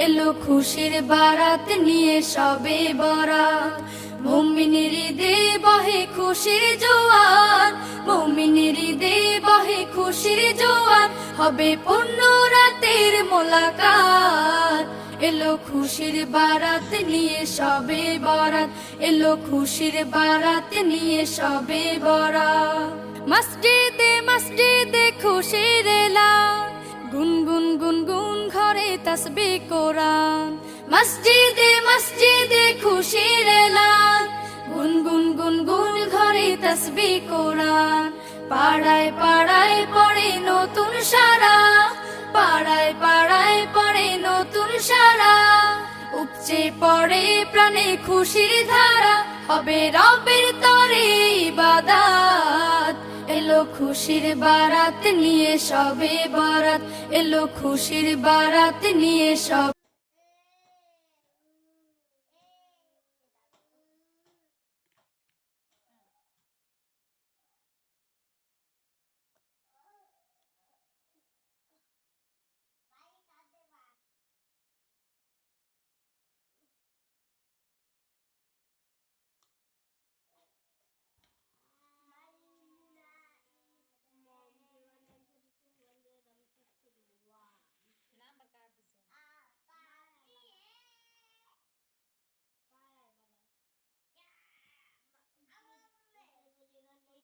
এলো খুশির বারাত নিয়ে সবে বরাত। মুমিনের ঈদে বহে খুশির জোয়ার, মুমিনের ঈদে বহে খুশির জোয়ার, হবে পূর্ণ রাতের মোলাকাত। এলো খুশির বারাত নিয়ে সবে বরাত, এলো খুশির বারাত নিয়ে সবে বরাত। মসজিদে মসজিদে খুশির এলান, গুনগুন গুনগুন ঘরে তাসবিহ কোরআন। মসজিদে মসজিদে খুশির এলান, গুনগুন গুনগুন ঘরে তাসবিহ কোরআন। পাড়ায় পাড়ায় পড়ে নতুন সারা, পাড়ায় পাড়ায় পড়ে নতুন সারা। উপচে পড়ে প্রাণে খুশির ধারা, হবে রবের তরে ইবাদত। এলো খুশির বারাত নিয়ে সবে বরাত, এলো খুশির বারাত নিয়ে সবে